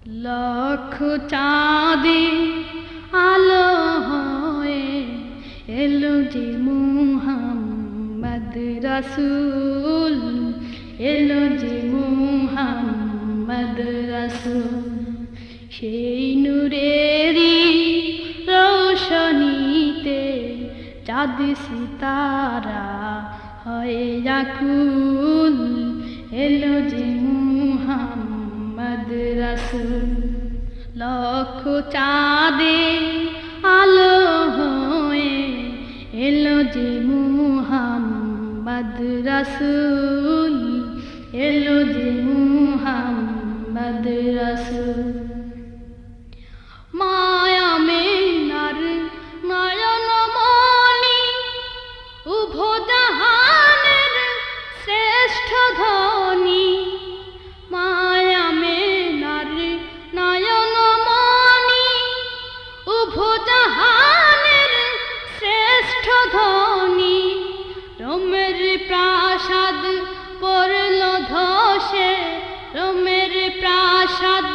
লক্ষ চাঁদে আলো হয়ে এলো যে মুহাম্মদ রাসূল, এলো যে মুহাম্মদ রাসূল। সেই নূরেরই রোশনীতে চাঁদ সিতারা হয়ে আকুল, এলো যে মুহাম্মদ রাসূল। লক্ষ চাঁদে আলো হয়ে এলো যে মুহাম্মদ রাসূল, এলো যে মুহাম্মদ রাসূল। মায়ামেনার নয়নমণি উভজাহানের শ্রেষ্ঠ ধ্বনি, মায়ামেনার নয়নমণি উভজাহানের শ্রেষ্ঠ ধ্বনি। রোমের প্রাসাদ পড়ল ধসে, রোমের প্রাসাদ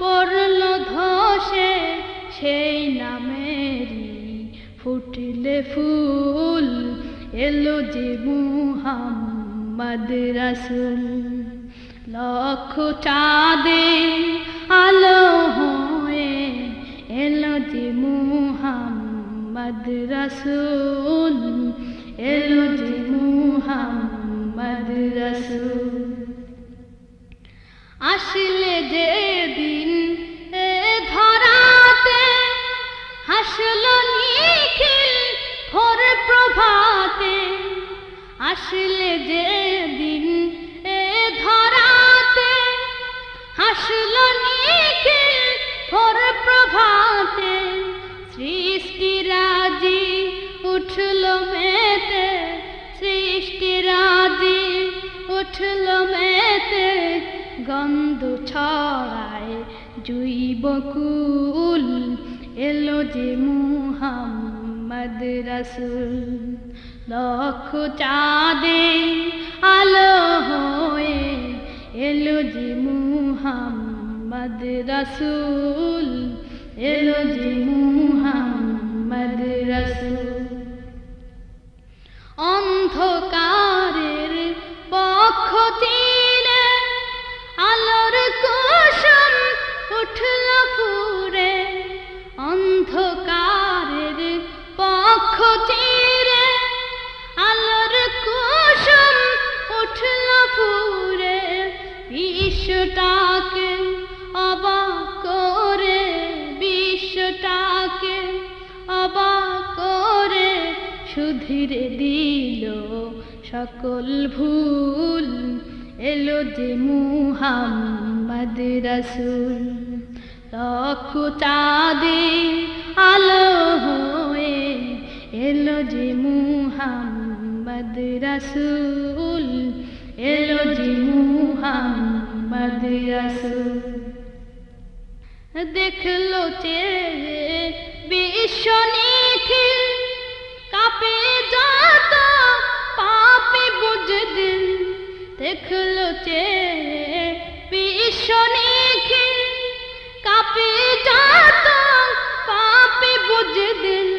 পড়ল ধসে, সেই নামেরই ফুটলে ফুল, এলো যে মুহাম্মদ রাসূল। লক্ষ চাঁদে আলো হয়ে এলো যে মুহাম্মদ রাসূল, এলো যে মুহাম্মদ রাসূল। আসলে যে দিন এ ধরাতে হাসলো নিখিল ভোর প্রভাতে, আসলে যে দিন এ ধরাতে হাসলো নিখিল ভোর প্রভাতে। সৃষ্টিরাজি উঠল মেতে, সৃষ্টিরাজি উঠল মেতে, গন্ধ ছড়ায় জুই বকুল, এলো যে মুহাম্মদ রাসূল। লক্ষ চাঁদে আলো হয়ে এলো যে মুহাম্মদ রাসূল, এলো যে মুহাম্মদ রাসূল। অন্ধকারের পক্ষ তীরে আলোর কুসুম উঠল ফুরে, অন্ধকারের পক্ষ তীরে আলোর কুসুম উঠল ফুরে। বিশ্বটাকে অবাক করে, বিশ্বটাকে অবাক করে শুধিরে দিল সকল ভুল, এলো যে মুহাম্মদ রাসূল। লক্ষ চাঁদে আলো হয়ে এলো যে মুহাম্মদ রাসূল, এলো যে মুহাম্মদ রাসূল। দেখলো চেয়ে বিশ্ব নিখিল কাঁপে যত পাপী বুঝদিল, দেখলো চেয়ে বিশ্ব নিখিল কাঁপে যত পাপী বুঝদিল।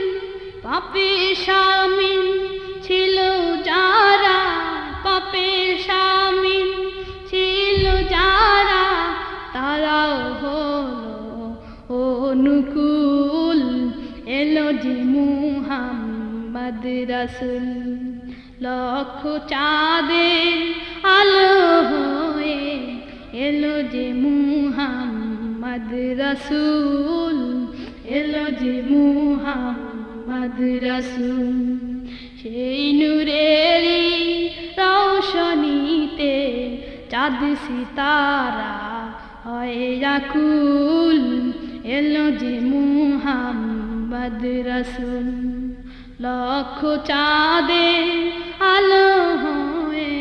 পাপে শামিল ছিল যারা, পাপে শামিল ছিল যারা, তারাও হলো অনুকূল, এলো যে মুহাম্মদ রাসূল। লক্ষ চাঁদে আলো হয়ে এলো যে মুহাম্মদ রাসূল, এলো যে মুহাম্মদ রাসূল। সেই নূরেরই রোশনীতে চাঁদ সিতারা হয়ে আকুল, এলো যে মুহাম্মদ রাসূল। লক্ষ চাঁদে আলো হয়ে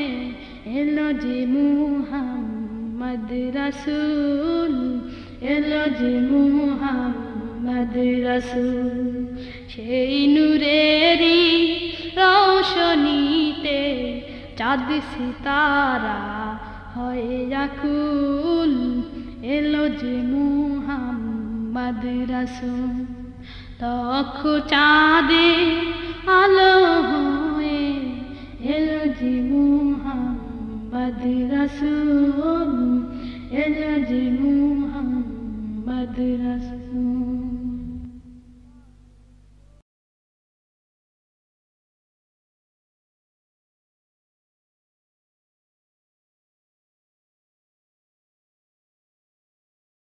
এলো যে মুহাম্মদ রাসূল, এলো যে মুহাম্মদ রাসূল। সেই নূরেরই রোশনীতে চাঁদ সিতারা হয়ে আকুল, এলো যে মুহাম্মদ রাসূল লক্ষ চাঁদে আলো হয়ে এলো যে মুহাম্মদ রাসূল এলো যে মুহাম্মদ রাসূল